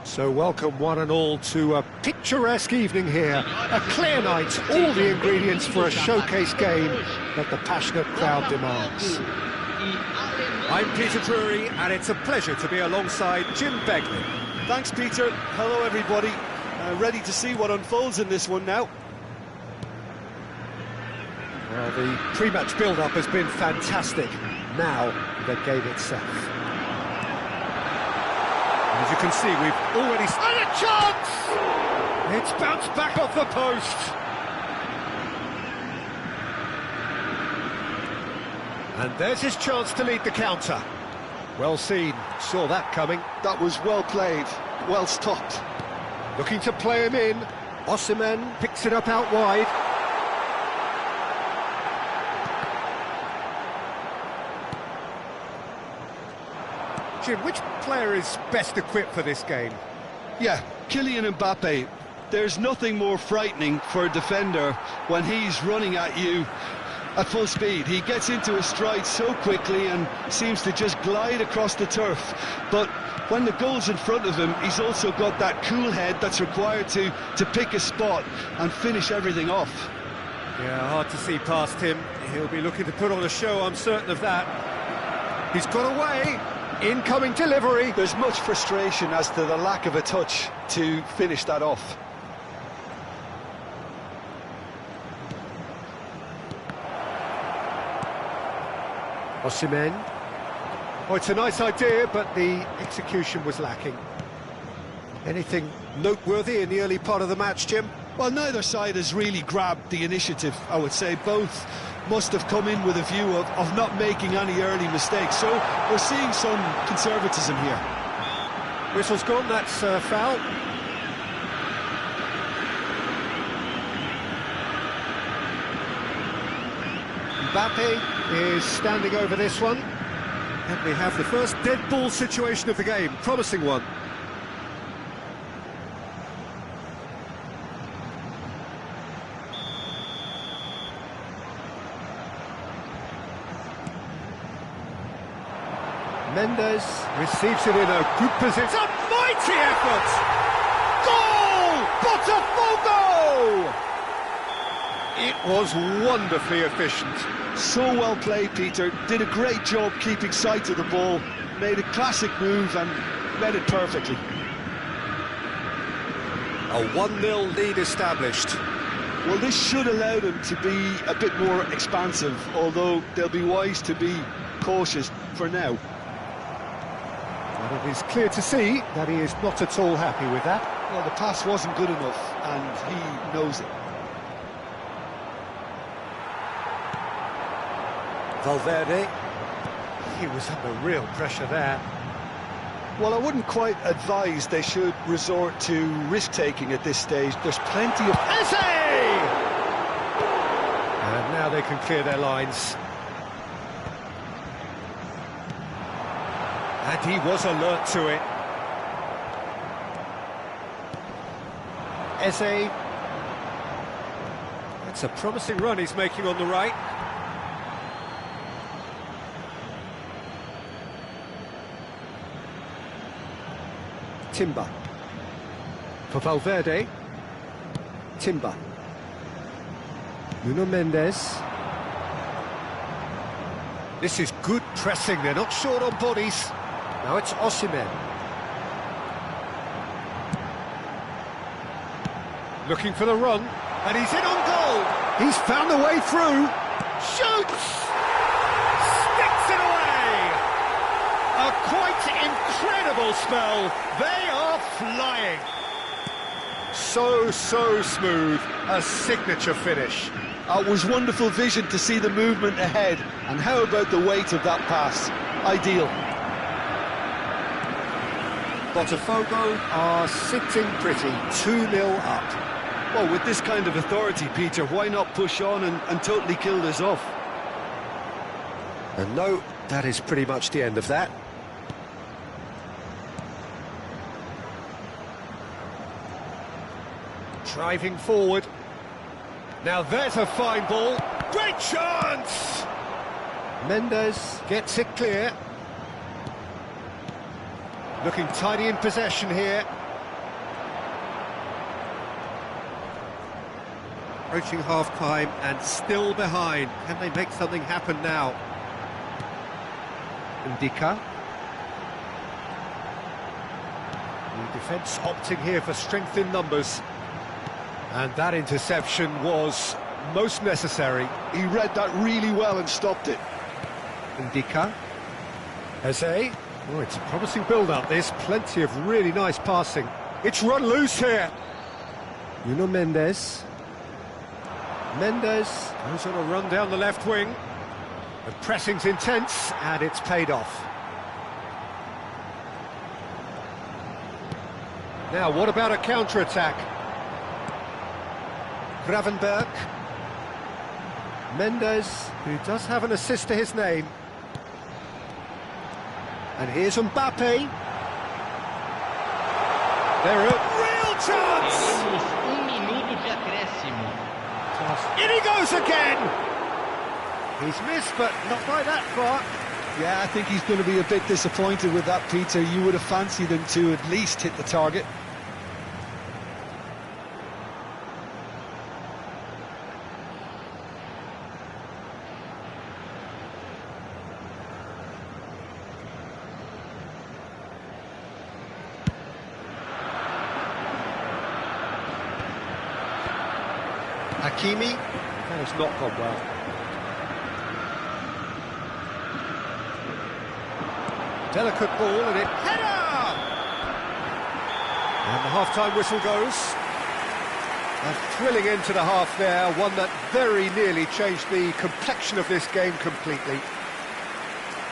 So welcome one and all to a picturesque evening here. A clear night, all the ingredients for a showcase game that the passionate crowd demands. I'm Peter Drury, and it's a pleasure to be alongside Jim Beglin. Thanks, Peter. Hello, everybody. Ready to see what unfolds in this one now. Well, the pre-match build-up has been fantastic. Now, the game itself. As you can see, we've already... And a chance! It's bounced back off the post. And there's his chance to lead the counter. Well seen, saw that coming. That was well played, well stopped. Looking to play him in. Osimhen picks it up out wide. Jim, which player is best equipped for this game? Yeah, Kylian Mbappe. There's nothing more frightening for a defender when he's running at you at full speed. He gets into a stride so quickly and seems to just glide across the turf. But when the goal's in front of him, he's also got that cool head that's required to pick a spot and finish everything off. Yeah, hard to see past him. He'll be looking to put on a show, I'm certain of that. He's got away. Incoming delivery. There's much frustration as to the lack of a touch to finish that off. Osimhen. Oh, it's a nice idea, but the execution was lacking. Anything noteworthy in the early part of the match, Jim? Well, neither side has really grabbed the initiative, I would say. Both must have come in with a view of not making any early mistakes. So we're seeing some conservatism here. Whistle's gone, that's foul. Mbappe is standing over this one. And we have the first dead ball situation of the game, promising one. Mendes receives it in a good position. It's a mighty effort! Goal! Botafogo! It was wonderfully efficient. So well played, Peter. Did a great job keeping sight of the ball. Made a classic move and read it perfectly. A 1-0 lead established. Well, this should allow them to be a bit more expansive, although they'll be wise to be cautious for now. But it is clear to see that he is not at all happy with that. Well, the pass wasn't good enough, and he knows it. Valverde. He was under real pressure there. Well, I wouldn't quite advise they should resort to risk-taking at this stage. There's plenty of... Eze! And now they can clear their lines. And he was alert to it. Eze. That's a promising run he's making on the right. Timber. For Valverde. Timber. Nuno Mendes. This is good pressing, they're not short on bodies. Now it's Osimhen. Looking for the run, and he's in on goal! He's found the way through! Shoots! Sticks it away! A quite incredible spell. They are flying. So smooth. A signature finish. It was wonderful vision to see the movement ahead. And how about the weight of that pass? Ideal. Botafogo are sitting pretty, 2-0 up. Well, with this kind of authority, Peter, why not push on and totally kill this off? And no, that is pretty much the end of that. Driving forward. Now there's a fine ball. Great chance! Mendes gets it clear. Looking tidy in possession here. Approaching half-time and still behind. Can they make something happen now? Ndika. The defence opting here for strength in numbers. And that interception was most necessary. He read that really well and stopped it. Ndika. Eze. Oh, it's a promising build-up, this. Plenty of really nice passing. It's run loose here. Nuno Mendes. Mendes goes on a run down the left wing. The pressing's intense, and it's paid off. Now, what about a counter-attack? Gravenberg. Mendes, who does have an assist to his name. And here's Mbappe. They're a real chance! In he goes again! He's missed, but not by that far. Yeah, I think he's going to be a bit disappointed with that, Peter. You would have fancied him to at least hit the target. Hakimi, that has not gone well. Delicate ball and it... Header! And the half-time whistle goes. A thrilling end to the half there, one that very nearly changed the complexion of this game completely.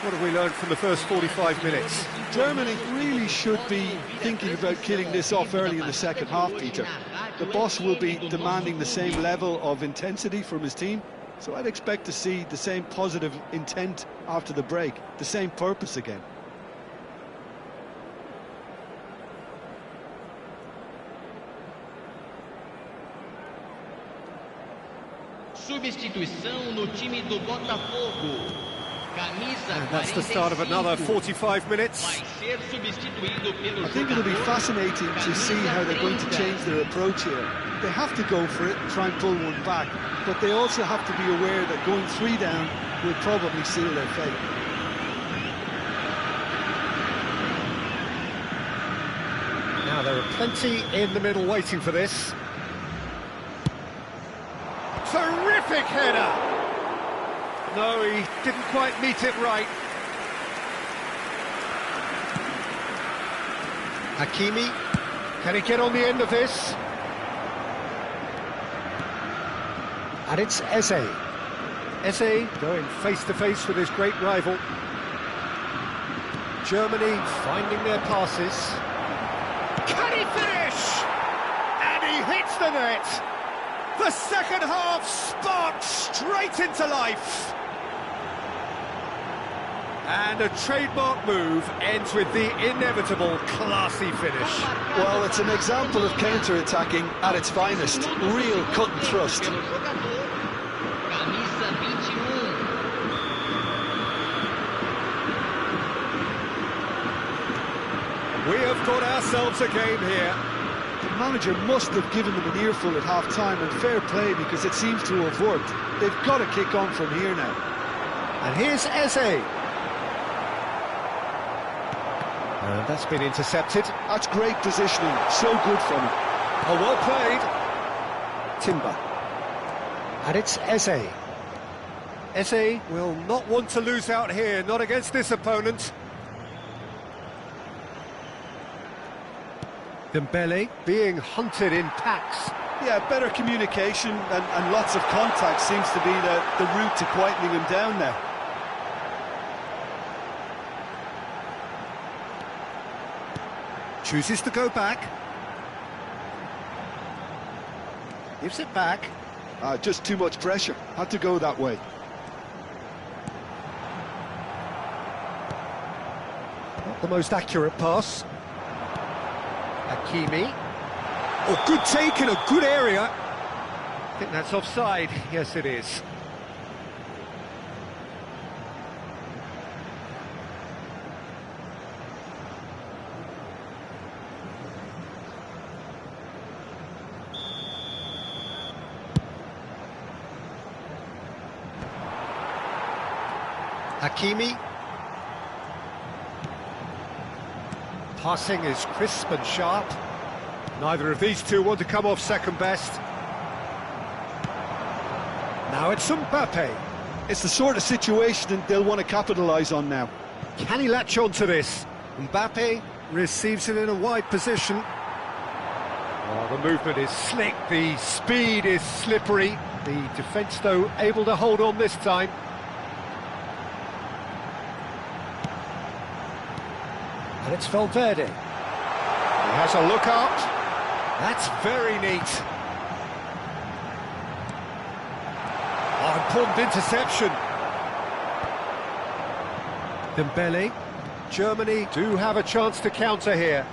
What have we learned from the first 45 minutes? Germany really should be thinking about killing this off early in the second half, Peter. The boss will be demanding the same level of intensity from his team, so I'd expect to see the same positive intent after the break, the same purpose again. Substituição no time do Botafogo. And that's the start of another 45 minutes. Vai ser substituído pelo I think it'll be fascinating to see how they're going to change their approach here. They have to go for it and try and pull one back, but they also have to be aware that going 3 down will probably seal their fate. Now there are plenty in the middle waiting for this. Terrific header! No, he didn't quite meet it right. Hakimi, can he get on the end of this? And it's Eze. Eze going face-to-face with his great rival. Germany finding their passes. Can he finish? And he hits the net! The second half sparked straight into life. And a trademark move ends with the inevitable classy finish. Well, it's an example of counter-attacking at its finest. Real cut and thrust. Camisa 21. We have got ourselves a game here. The manager must have given them an earful at half-time, and fair play because it seems to have worked. They've got to kick on from here now. And here's Eze. And that's been intercepted. That's great positioning, so good from him. Oh, well played. Timber. And it's Eze. Eze will not want to lose out here, not against this opponent. Dembele being hunted in packs. Yeah, better communication and lots of contact seems to be the route to quietening him down now. Chooses to go back. Gives it back. Just too much pressure. Had to go that way. Not the most accurate pass. Hakimi. Oh, good take in a good area. I think that's offside. Yes, it is. Hakimi. Passing is crisp and sharp. Neither of these two want to come off second best. Now it's Mbappe. It's the sort of situation they'll want to capitalise on now. Can he latch on to this? Mbappe receives it in a wide position. Oh, the movement is slick, the speed is slippery. The defence, though, able to hold on this time. And it's Valverde. He has a look up. That's very neat. Oh, important interception. Dembele. Germany do have a chance to counter here.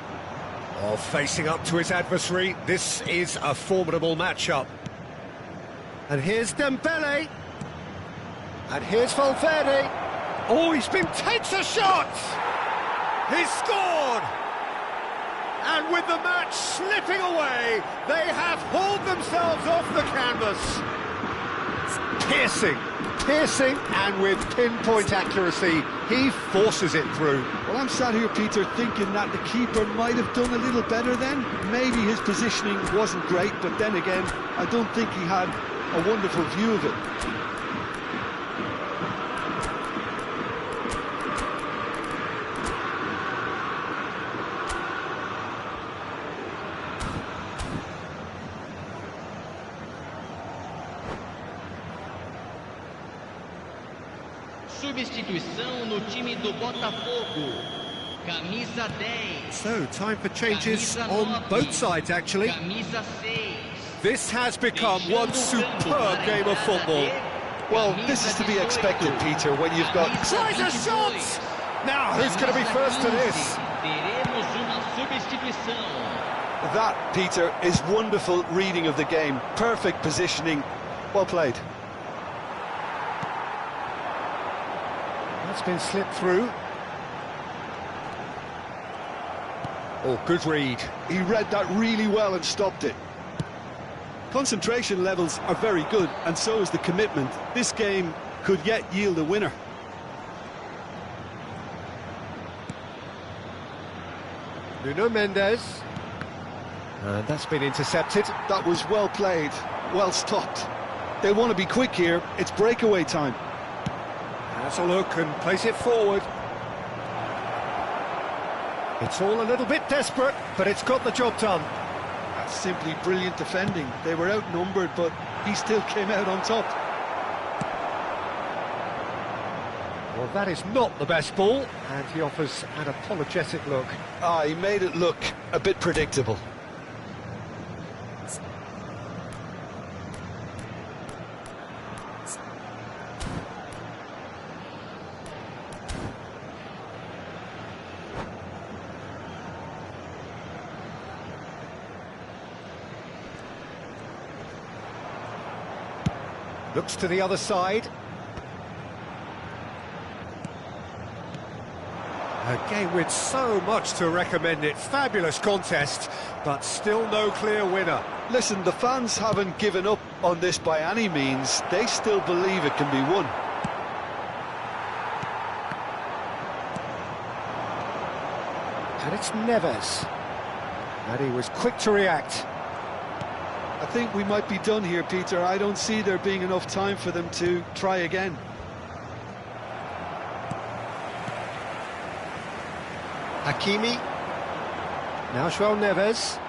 Oh, facing up to his adversary. This is a formidable matchup. And here's Dembele. And here's Valverde. Oh, takes a shot! He's scored! And with the match slipping away, they have hauled themselves off the canvas. Piercing, and with pinpoint accuracy, he forces it through. Well, I'm sat here, Peter, thinking that the keeper might have done a little better then. Maybe his positioning wasn't great, but then again, I don't think he had a wonderful view of it. Substituição no time do Botafogo. Camisa 10. So, time for changes on both sides, actually. Camisa 6. This has become one superb game of football. Well, this is to be expected, Peter, when you've got... Tries a shot! Now, who's going to be first to this? Teremos uma substituição. That, Peter, is wonderful reading of the game. Perfect positioning. Well played. That's been slipped through. Oh, good read. He read that really well and stopped it. Concentration levels are very good, and so is the commitment. This game could yet yield a winner. Nuno Mendes. And that's been intercepted. That was well played, well stopped. They want to be quick here. It's breakaway time. Has a look and plays it forward. It's all a little bit desperate, but it's got the job done. That's simply brilliant defending. They were outnumbered, but he still came out on top. Well, that is not the best ball, and he offers an apologetic look. He made it look a bit predictable. Looks to the other side. A game with so much to recommend it. Fabulous contest, but still no clear winner. Listen, the fans haven't given up on this by any means. They still believe it can be won. And it's Neves. And he was quick to react. I think we might be done here, Peter. I don't see there being enough time for them to try again. Hakimi. Now João Neves.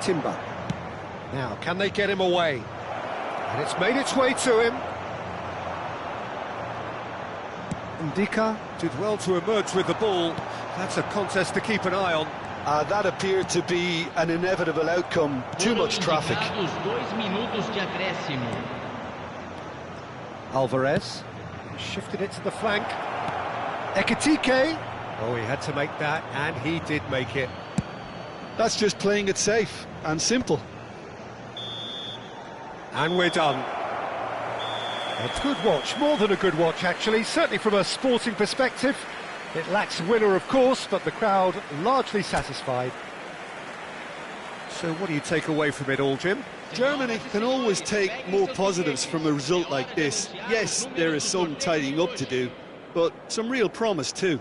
Timber. Now, can they get him away? And it's made its way to him. Ndika did well to emerge with the ball. That's a contest to keep an eye on. That appeared to be an inevitable outcome. Too much traffic. 2 minutos de acréscimo. Alvarez shifted it to the flank. Ekitike. Oh, he had to make that, and he did make it. That's just playing it safe and simple. And we're done. A good watch, more than a good watch actually, certainly from a sporting perspective. It lacks a winner, of course, but the crowd largely satisfied. So what do you take away from it all, Jim? Germany can always take more positives from a result like this. Yes, there is some tidying up to do, but some real promise too.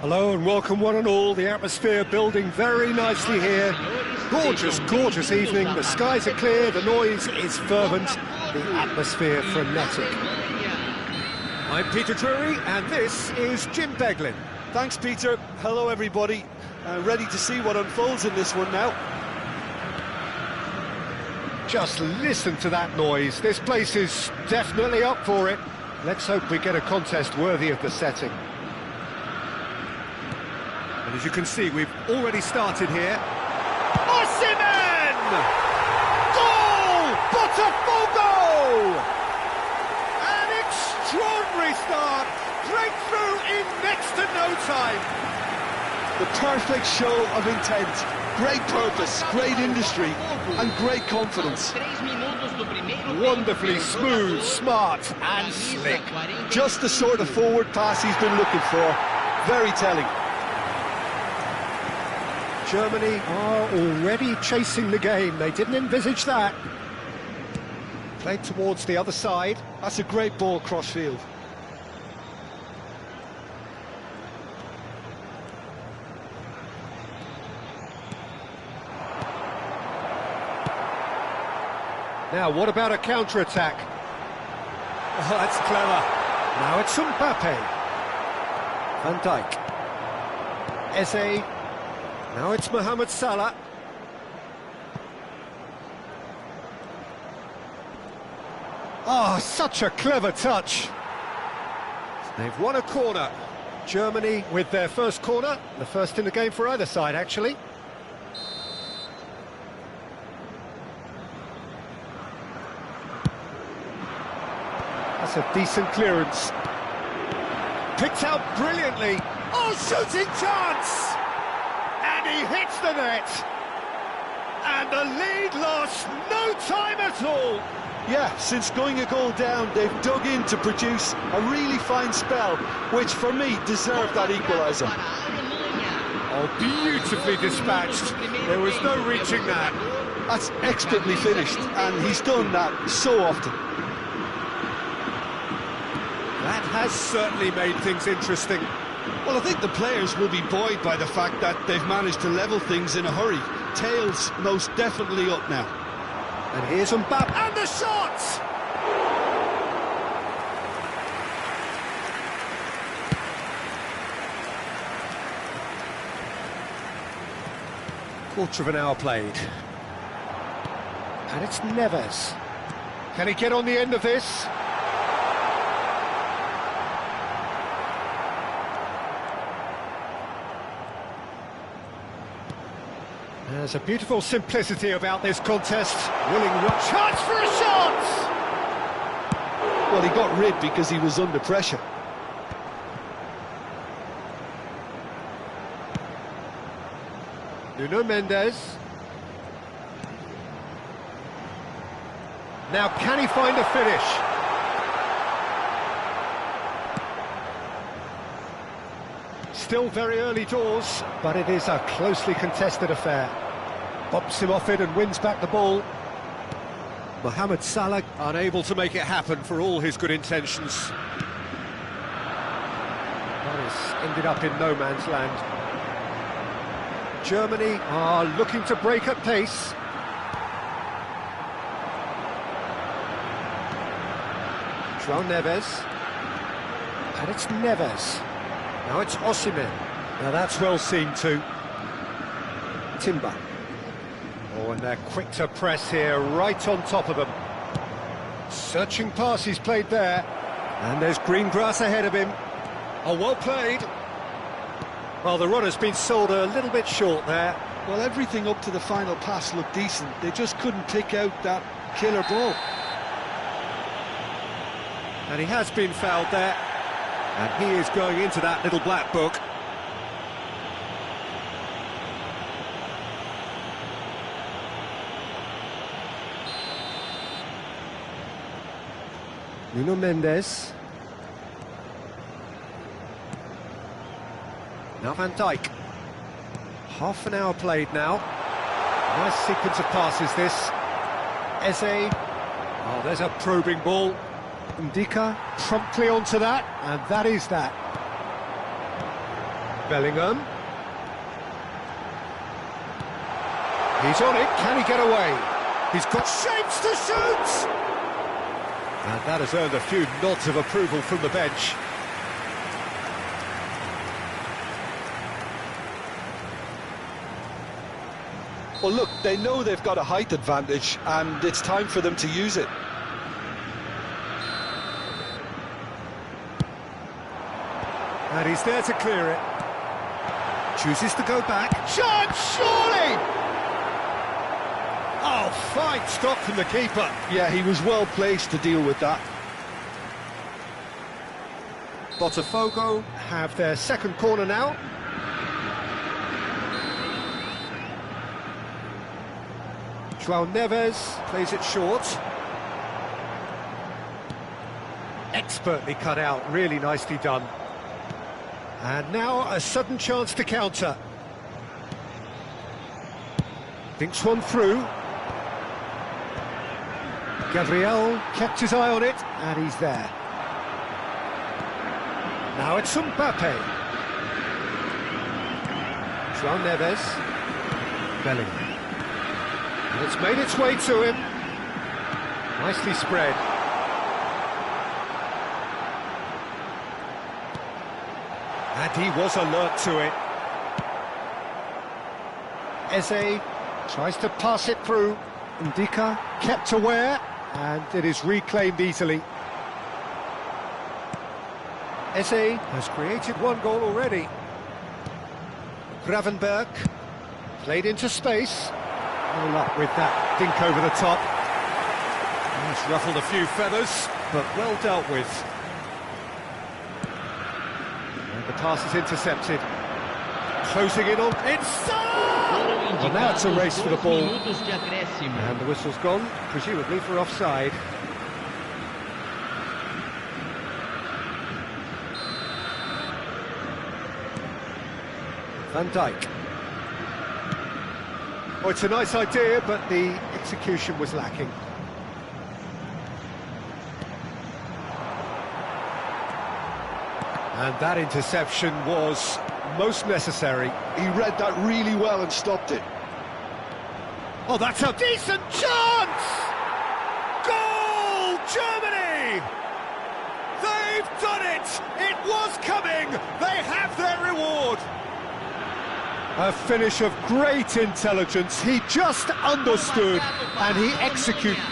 Hello and welcome one and all. The atmosphere building very nicely here. Gorgeous, gorgeous evening. The skies are clear, the noise is fervent, the atmosphere frenetic. I'm Peter Drury and this is Jim Beglin. Thanks, Peter. Hello, everybody. Ready to see what unfolds in this one now. Just listen to that noise. This place is definitely up for it. Let's hope we get a contest worthy of the setting. And as you can see, we've already started here. Osimhen! Goal! Botafogo! An extraordinary start. Breakthrough in next to no time. The perfect show of intent. Great purpose, great industry, and great confidence. Wonderfully smooth, smart, and slick. Just the sort of forward pass he's been looking for. Very telling. Germany are already chasing the game. They didn't envisage that. Played towards the other side. That's a great ball cross-field. Now, what about a counter-attack? Oh, that's clever. Now it's Mbappe. Van Dijk. Eze. Now it's Mohamed Salah. Oh, such a clever touch. They've won a corner. Germany with their first corner. The first in the game for either side, actually. That's a decent clearance. Picked out brilliantly. Oh, shooting chance! And he hits the net. And the lead lost no time at all. Yeah, since going a goal down, they've dug in to produce a really fine spell, which for me deserved that equaliser. Oh, beautifully dispatched. There was no reaching that. That's expertly finished, and he's done that so often. That has certainly made things interesting. Well, I think the players will be buoyed by the fact that they've managed to level things in a hurry. Tails most definitely up now. And here's Mbappe. And the shot! Quarter of an hour played. And it's Neves. Can he get on the end of this? There's a beautiful simplicity about this contest. Chance for a shot! Well, he got rid because he was under pressure. Nuno Mendes. Now, can he find a finish? Still very early doors, but it is a closely contested affair. Bumps him off it and wins back the ball. Mohamed Salah unable to make it happen for all his good intentions. Paris ended up in no man's land. Germany are looking to break at pace. João Neves. And it's Neves. Now it's Osimhen. Now that's well seen too. Timber. Oh, and they're quick to press here, right on top of them. Searching pass he's played there. And there's green grass ahead of him. Oh, well played. Well, the run has been sold a little bit short there. Well, everything up to the final pass looked decent. They just couldn't pick out that killer ball. And he has been fouled there. And he is going into that little black book. Nuno Mendes. Now Van Dijk. Half an hour played now. Nice sequence of passes this. Eze. Oh, there's a probing ball. Ndika promptly onto that, and that is that. Bellingham. He's on it, can he get away? He's got shapes to shoot! And that has earned a few nods of approval from the bench. Well, look, they know they've got a height advantage, and it's time for them to use it. And he's there to clear it. Chooses to go back. Chance, surely! Oh, fine stop from the keeper. Yeah, he was well placed to deal with that. Botafogo have their second corner now. João Neves plays it short. Expertly cut out, really nicely done. And now a sudden chance to counter. Thinks one through. Gabriel kept his eye on it, and he's there. Now it's Mbappe. João Neves. Bellingham. And it's made its way to him. Nicely spread. And he was alert to it. Eze tries to pass it through. Ndika kept aware, and it is reclaimed easily. Eze has created one goal already. Gravenberg played into space. No luck with that dink over the top. It's ruffled a few feathers, but well dealt with. And the pass is intercepted. Closing in on... It's Salah! Well, now it's a race for the ball. And the whistle's gone, presumably for offside. Van Dijk. Oh, it's a nice idea, but the execution was lacking. And that interception was most necessary. He read that really well and stopped it. Oh, that's a decent chance! Goal, Germany! They've done it! It was coming! They have their reward! A finish of great intelligence. He just understood and he executed.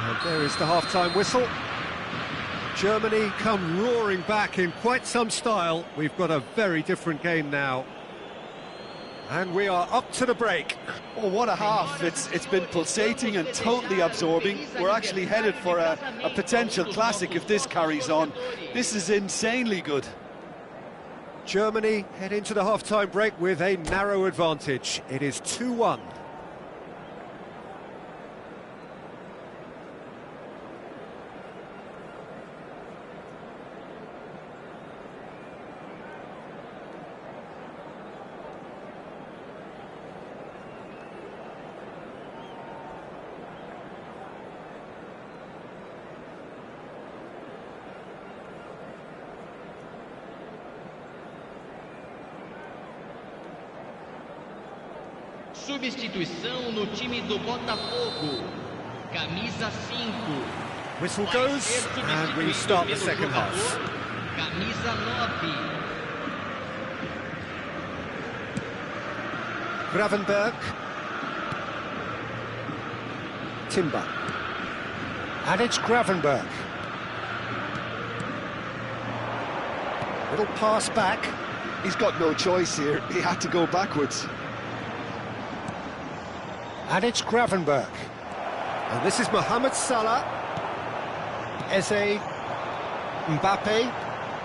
And there is the half-time whistle. Germany come roaring back in quite some style. We've got a very different game now. And we are up to the break. Oh, what a half. It's been pulsating and totally absorbing. We're actually headed for a potential classic if this carries on. This is insanely good. Germany head into the half-time break with a narrow advantage. It is 2-1. Substituição no time do Botafogo. Camisa 5. Whistle goes, and we start the second half. Camisa 9. Gravenberg. Timber. And it's Gravenberg. Little pass back. He's got no choice here. He had to go backwards. And it's Gravenberg. And this is Mohamed Salah. Eze. Mbappe.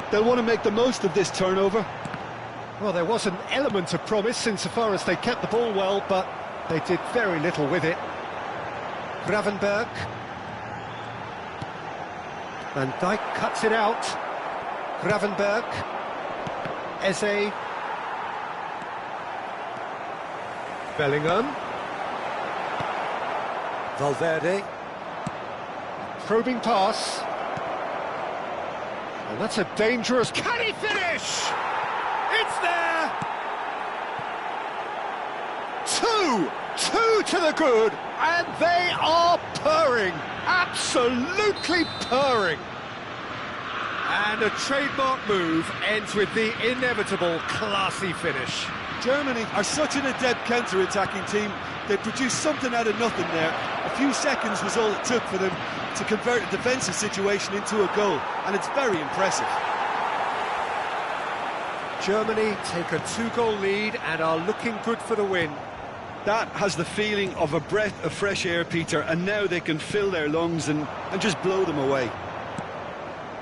They'll want to make the most of this turnover. Well, there was an element of promise insofar as they kept the ball well, but they did very little with it. Gravenberg. Van Dijk cuts it out. Gravenberg. Eze. Bellingham. Valverde. Probing pass. And that's a dangerous... Can he finish? It's there! 2 to the good, and they are purring. Absolutely purring. And a trademark move ends with the inevitable classy finish. Germany are such an adept counter-attacking team. They produced something out of nothing there. A few seconds was all it took for them to convert a defensive situation into a goal, and it's very impressive. Germany take a 2-goal lead and are looking good for the win. That has the feeling of a breath of fresh air, Peter, and now they can fill their lungs and just blow them away.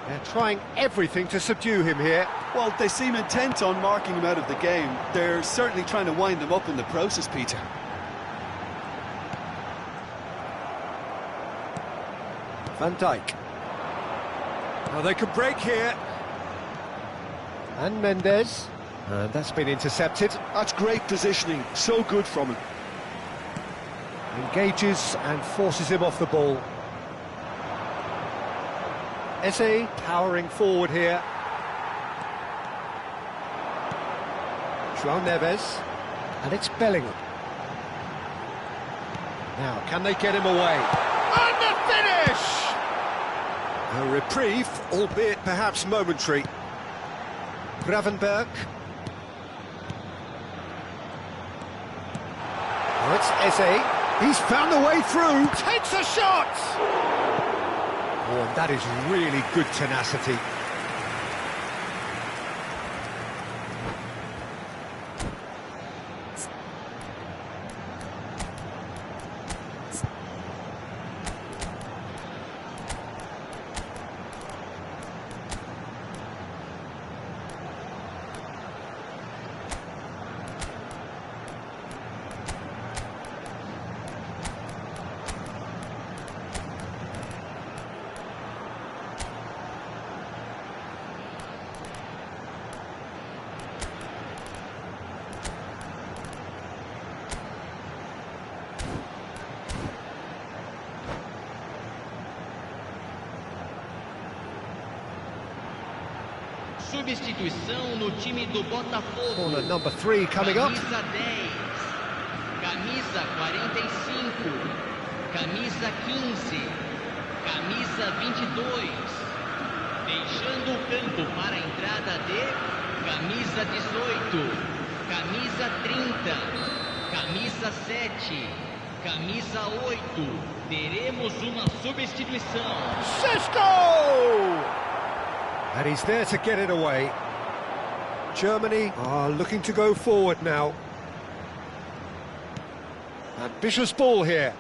They're trying everything to subdue him here. Well, they seem intent on marking him out of the game. They're certainly trying to wind them up in the process, Peter. Van Dijk. Now they can break here. And Mendes. And that's been intercepted. That's great positioning. So good from him. Engages and forces him off the ball. Eze powering forward here. João Neves. And it's Bellingham. Now, can they get him away? And the finish! A reprieve, albeit perhaps momentary. Gravenberg. Oh, it's Eze. He's found the way through. Takes a shot! Oh, and that is really good tenacity. Substituição no time do Botafogo. Corner number 3 coming up. Camisa 10. Camisa 45. Camisa 15. Camisa 22. Deixando o campo para a entrada de camisa 18. camisa 30, camisa 7, camisa 8. Teremos uma substituição. Šeško! And he's there to get it away. Germany are looking to go forward now. Ambitious ball here.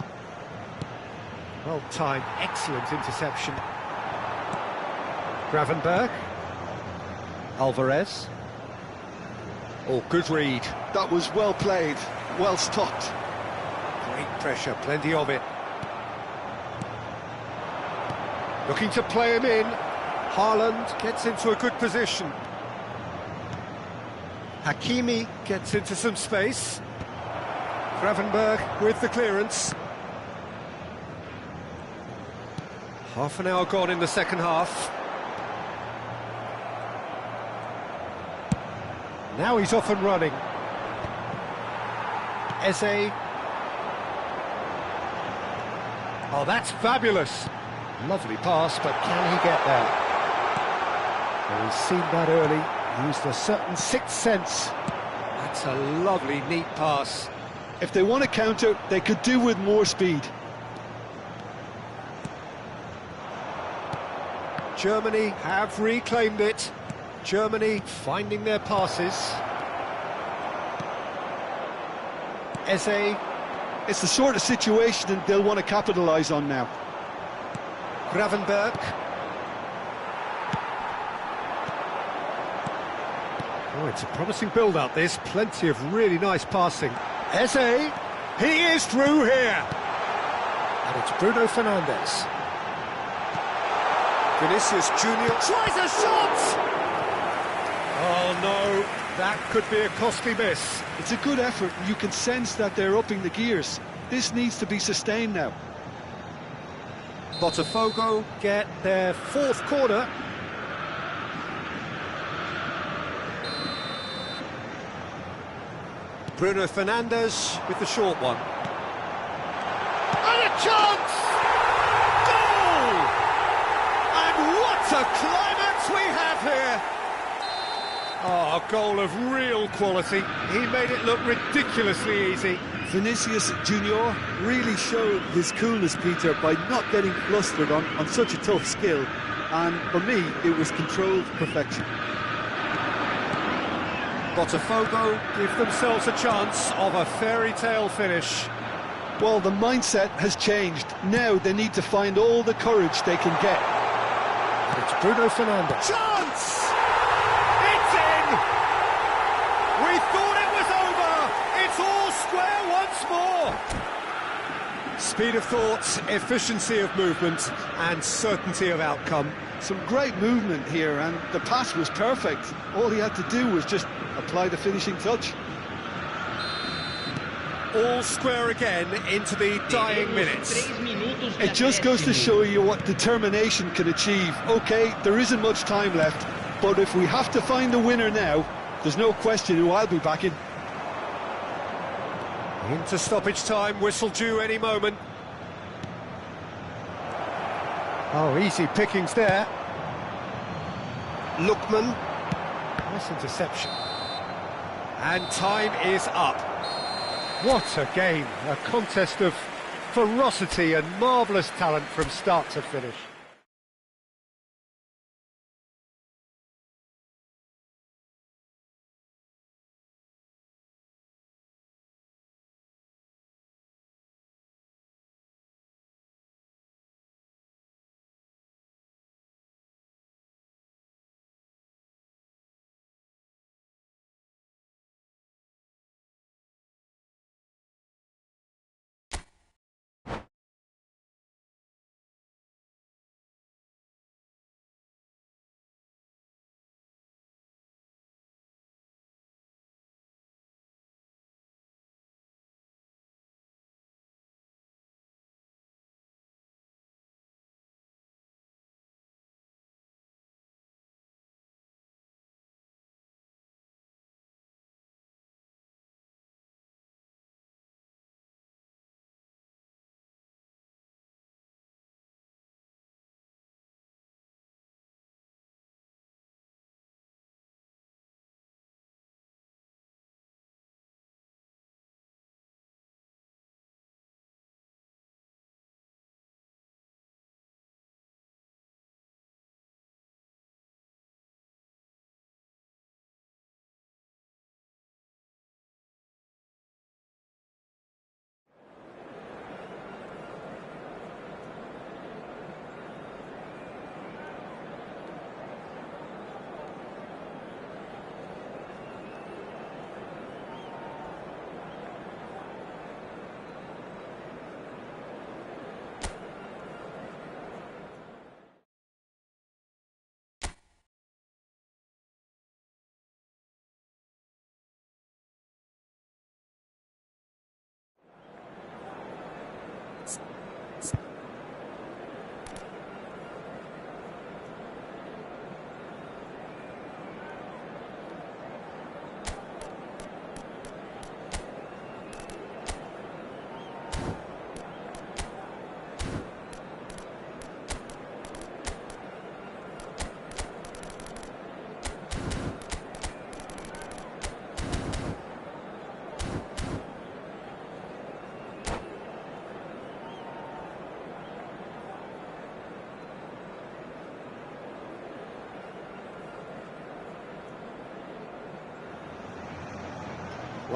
Well timed, excellent interception. Gravenberg. Alvarez. Oh, good read. That was well played, well stopped. Great pressure, plenty of it. Looking to play him in. Haaland gets into a good position. Hakimi gets into some space. Gravenberg with the clearance. Half an hour gone in the second half. Now he's off and running. Eze. Oh, that's fabulous. Lovely pass, but can he get there? Well, he's seen that early, used a certain sixth sense. That's a lovely, neat pass. If they want to counter, they could do with more speed. Germany have reclaimed it. Germany finding their passes. Eze. It's the sort of situation that they'll want to capitalise on now. Gravenberg. Oh, it's a promising build-up, this. Plenty of really nice passing. Eze. He is through here. And it's Bruno Fernandes. Vinicius Junior tries a shot! Oh no, that could be a costly miss. It's a good effort, and you can sense that they're upping the gears. This needs to be sustained now. Botafogo get their fourth corner. Bruno Fernandes with the short one. And a chance! Goal! And what a climax we have here! Oh, a goal of real quality. He made it look ridiculously easy. Vinicius Junior really showed his coolness, Peter, by not getting flustered on such a tough skill. And for me, it was controlled perfection. Botafogo give themselves a chance of a fairy tale finish. Well, the mindset has changed. Now they need to find all the courage they can get. And it's Bruno Fernandes. Chance! It's in! We thought it was over! It's all square once more! Speed of thought, efficiency of movement, and certainty of outcome. Some great movement here, and the pass was perfect. All he had to do was just apply the finishing touch. All square again into the dying minutes. It just goes to show you what determination can achieve. OK, there isn't much time left, but if we have to find a winner now, there's no question who I'll be backing. Into stoppage time, whistle due any moment. Oh, easy pickings there. Lookman. Nice interception. And time is up. What a game. A contest of ferocity and marvellous talent from start to finish.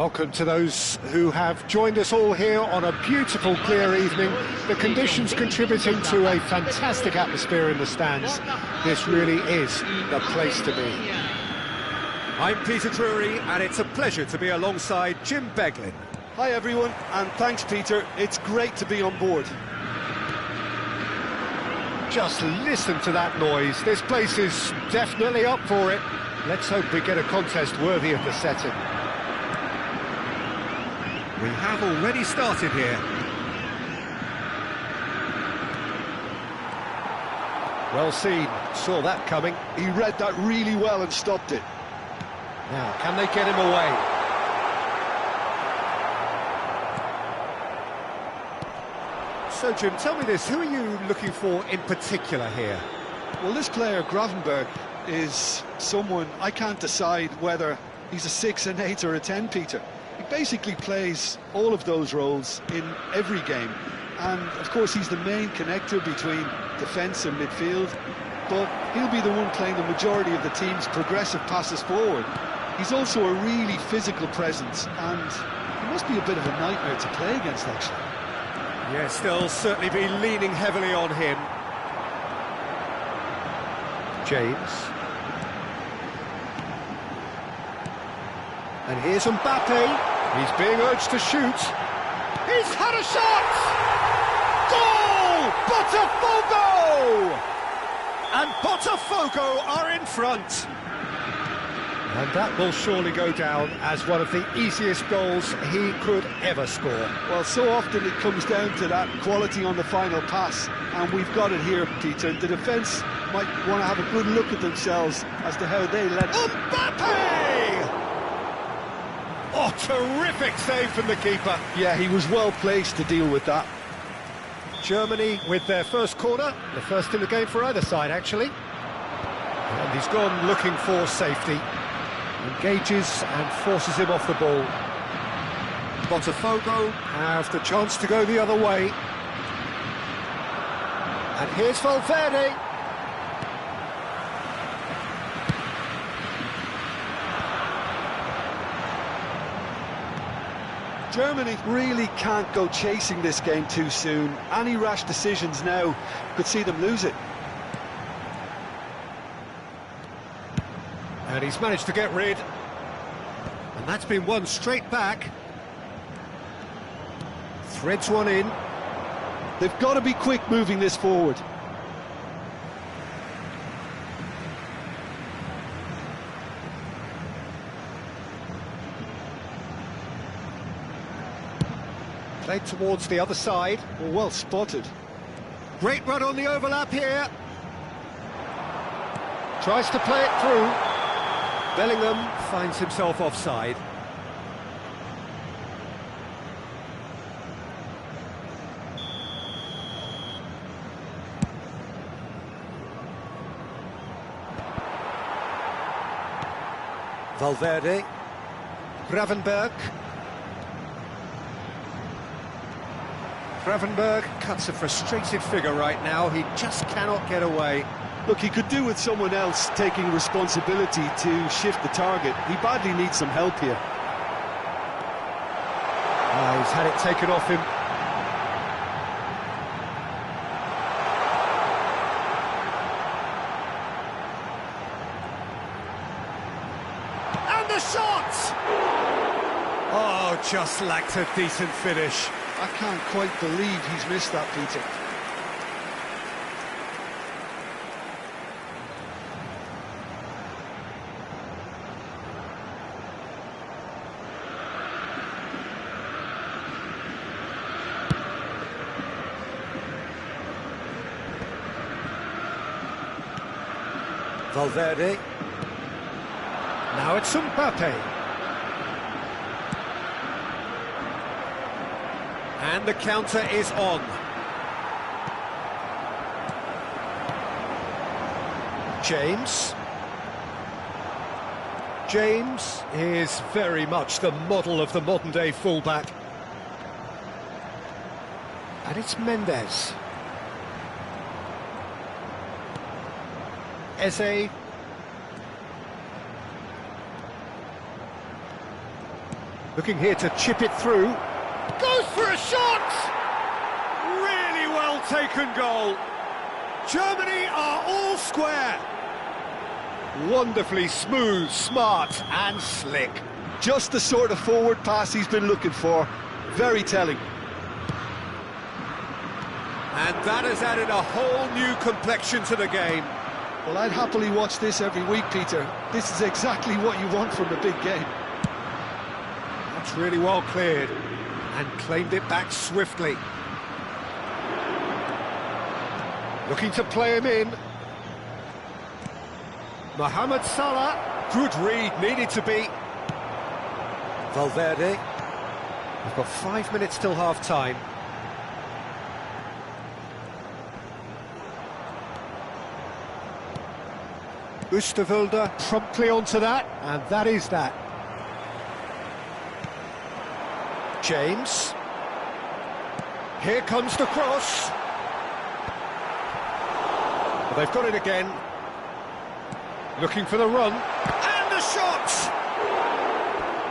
Welcome to those who have joined us all here on a beautiful, clear evening. The conditions contributing to a fantastic atmosphere in the stands. This really is the place to be. I'm Peter Drury, and it's a pleasure to be alongside Jim Beglin. Hi everyone, and thanks Peter, it's great to be on board. Just listen to that noise. This place is definitely up for it. Let's hope we get a contest worthy of the setting. We have already started here. Well seen, saw that coming. He read that really well and stopped it. Now, can they get him away? So Jim, tell me this, who are you looking for in particular here? Well, this player, Gravenberg, is someone I can't decide whether he's a 6, an 8 or a 10, Peter. He basically plays all of those roles in every game, and of course he's the main connector between defence and midfield, but he'll be the one playing the majority of the team's progressive passes forward. He's also a really physical presence, and he must be a bit of a nightmare to play against, actually. Yes, they'll certainly be leaning heavily on him. James. And here's Mbappe. He's being urged to shoot. He's had a shot! Goal! Botafogo! And Botafogo are in front. And that will surely go down as one of the easiest goals he could ever score. Well, so often it comes down to that quality on the final pass, and we've got it here, Peter. The defence might want to have a good look at themselves as to how they let... Mbappe! Oh, terrific save from the keeper. Yeah, he was well placed to deal with that. Germany with their first corner, the first in the game for either side, actually. And he's gone looking for safety. Engages and forces him off the ball. Botafogo have the chance to go the other way. And here's Valverde. Germany really can't go chasing this game too soon. Any rash decisions now could see them lose it. And he's managed to get rid. And that's been won straight back. Threads one in. They've got to be quick moving this forward. Played towards the other side. Well spotted. Great run on the overlap here. Tries to play it through. Bellingham finds himself offside. Valverde. Gravenberg. Gravenberg cuts a frustrated figure right now. He just cannot get away. Look, he could do with someone else taking responsibility to shift the target. He badly needs some help here. He's had it taken off him. And the shot! Oh, just lacked a decent finish. I can't quite believe he's missed that, Peter. Valverde. Now it's Mbappe. And the counter is on. James. James is very much the model of the modern-day fullback. And it's Mendes. Eze. Looking here to chip it through. Goes for a shot! Really well taken goal. Germany are all square. Wonderfully smooth, smart and slick. Just the sort of forward pass he's been looking for. Very telling. And that has added a whole new complexion to the game. Well, I'd happily watch this every week, Peter. This is exactly what you want from a big game. That's really well cleared and claimed it back swiftly. Looking to play him in. Mohamed Salah. Good read, needed to be. Valverde. We've got 5 minutes till half-time. Oosterwolde promptly onto that, and that is that. James. Here comes the cross. Well, they've got it again. Looking for the run. And the shot!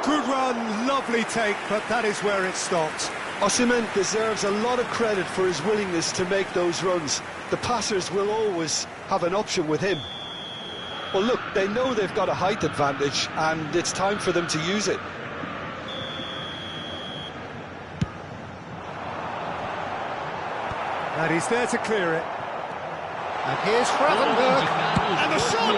Good run, lovely take, but that is where it stopped. Osimhen deserves a lot of credit for his willingness to make those runs. The passers will always have an option with him. Well, look, they know they've got a height advantage, and it's time for them to use it. And he's there to clear it. And here's Gravenberch. And the shot!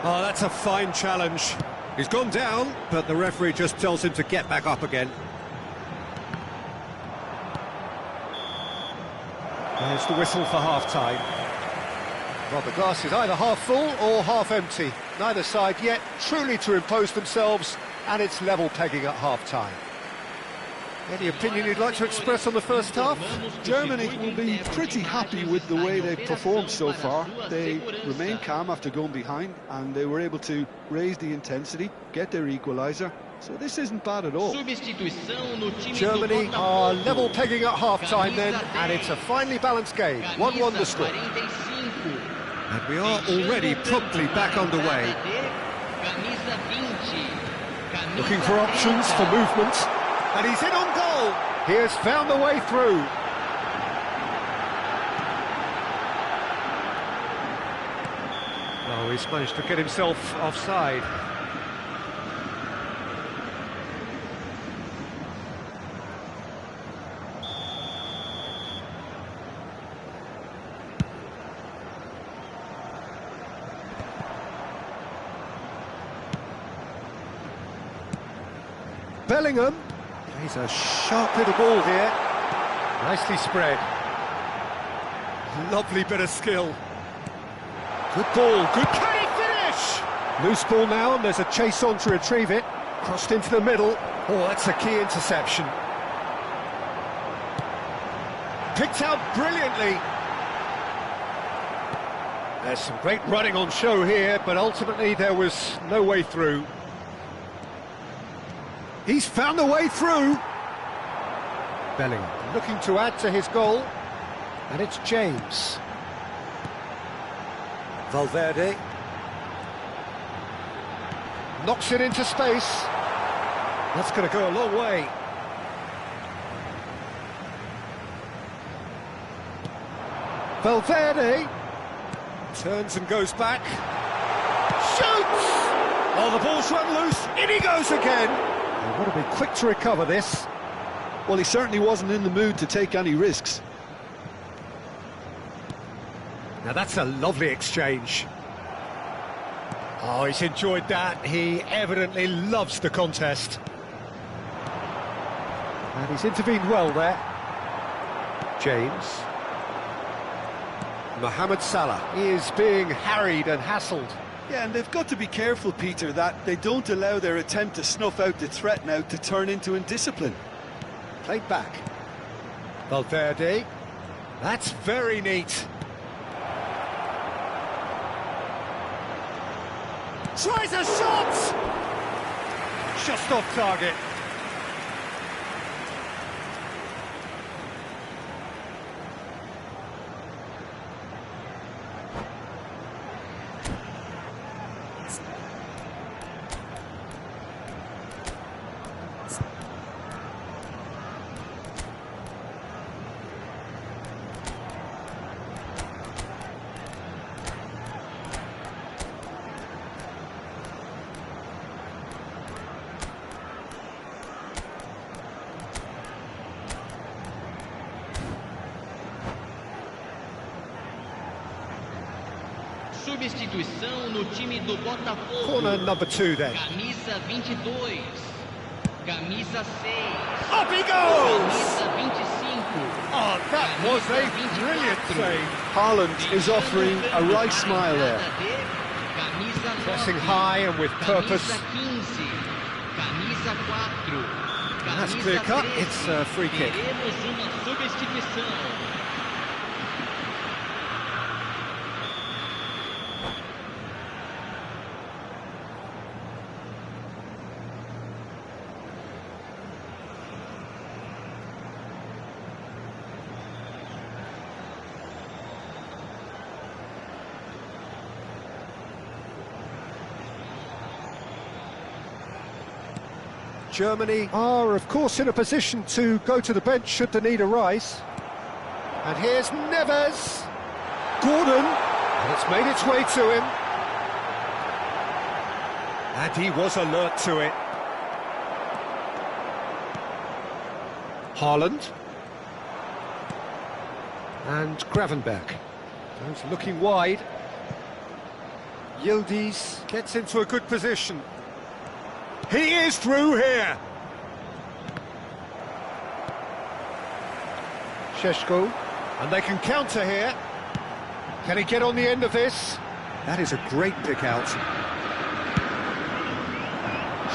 Oh, that's a fine challenge. He's gone down, but the referee just tells him to get back up again. There's the whistle for half-time. Well, the glass is either half full or half empty. Neither side yet truly to impose themselves, and it's level pegging at half-time. Any opinion you'd like to express on the first half? Germany will be pretty happy with the way they've performed so far. They remained calm after going behind, and they were able to raise the intensity, get their equaliser. So this isn't bad at all. Germany are level pegging at half-time then, and it's a finely balanced game. 1-1 the score. And we are already promptly back underway. Looking for options for movement. And he's in on goal. He has found the way through. Oh, he's managed to get himself offside. Bellingham. He's a sharp little ball here. Nicely spread. Lovely bit of skill. Good ball, good can he finish? Loose ball now, and there's a chase on to retrieve it. Crossed into the middle. Oh, that's a key interception. Picked out brilliantly. There's some great running on show here, but ultimately there was no way through. He's found the way through. Bellingham looking to add to his goal. And it's James. Valverde. Knocks it into space. That's going to go a long way. Valverde. Turns and goes back. Shoots! Oh, the ball's run loose. In he goes again. They've got to be quick to recover this. Well, he certainly wasn't in the mood to take any risks. Now that's a lovely exchange. Oh, he's enjoyed that. He evidently loves the contest. And he's intervened well there. James. Mohamed Salah is being harried and hassled. Yeah, and they've got to be careful, Peter, that they don't allow their attempt to snuff out the threat now to turn into indiscipline. Played back. Valverde. That's very neat. Tries a shot! Just off target. substituição no time do Botafogo. Corner number 2 then. Camisa 22. Camisa 6. Up he goes! Camisa 25. Oh, that was a brilliant save. Haaland is offering a right smile there. Pressing high and with purpose. Camisa 4. That's clear cut, it's a free kick. Teremos uma substituição. Germany are, of course, in a position to go to the bench should the need arise. And here's Neves. Gordon. And it's made its way to him. And he was alert to it. Haaland. And Gravenberg. Goes looking wide. Yildiz gets into a good position. He is through here. Šeško, and they can counter here. Can he get on the end of this? That is a great pick out.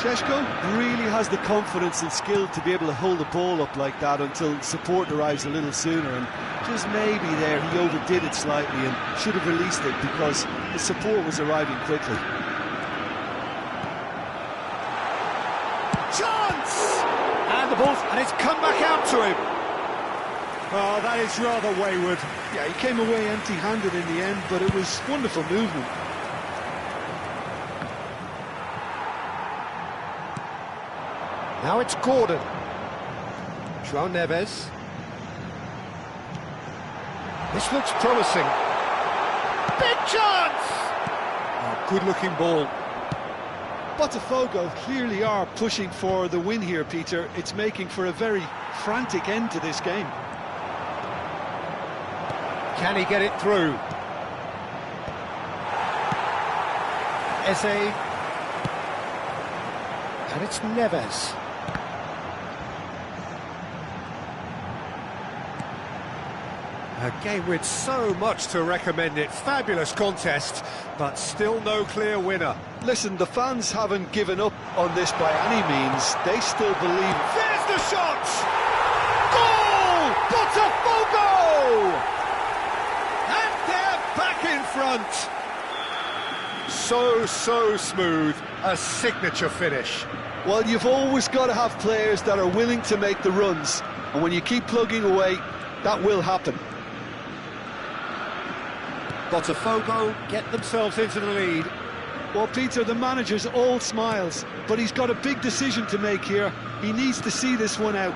Šeško really has the confidence and skill to be able to hold the ball up like that until support arrives a little sooner, and just maybe there he overdid it slightly and should have released it because the support was arriving quickly. Chance! And the ball's, and it's come back out to him. Oh, that is rather wayward. Yeah, he came away empty-handed in the end, but it was wonderful movement. Now it's Gordon. João Neves. This looks promising. Big chance! Oh, good-looking ball. Botafogo clearly are pushing for the win here, Peter. It's making for a very frantic end to this game. Can he get it through? Eze. And it's Neves. A game with so much to recommend it. Fabulous contest, but still no clear winner. Listen, the fans haven't given up on this by any means. They still believe. There's the shot! Goal! Botafogo! And they're back in front. So smooth. A signature finish. Well, you've always got to have players that are willing to make the runs. And when you keep plugging away, that will happen. Botafogo get themselves into the lead. Well, Peter, the manager's all smiles, but he's got a big decision to make here. He needs to see this one out.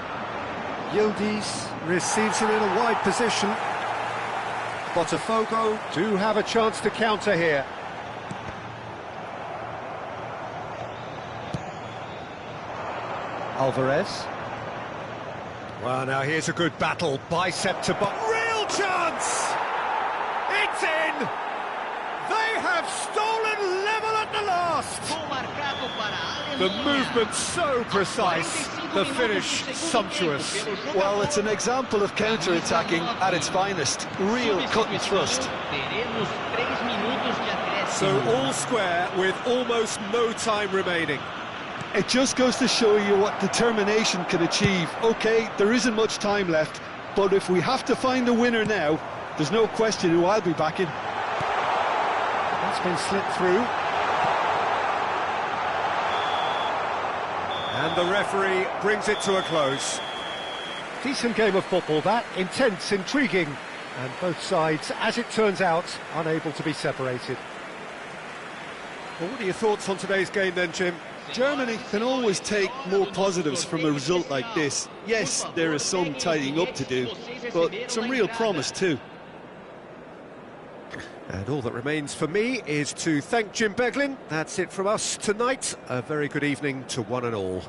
Yildiz receives him in a wide position. Botafogo do have a chance to counter here. Alvarez. Well, now here's a good battle. Bicep to real chance! It's in! They have stolen level at the last! The movement so precise, the finish sumptuous. Well, it's an example of counter-attacking at its finest. Real cut and thrust. So all square with almost no time remaining. It just goes to show you what determination can achieve. OK, there isn't much time left, but if we have to find a winner now, there's no question who I'll be backing. That's been slipped through. And the referee brings it to a close. Decent game of football, that. Intense, intriguing. And both sides, as it turns out, unable to be separated. Well, what are your thoughts on today's game then, Jim? Germany can always take more positives from a result like this. Yes, there is some tidying up to do, but some real promise too. And all that remains for me is to thank Jim Beglin. That's it from us tonight. A very good evening to one and all.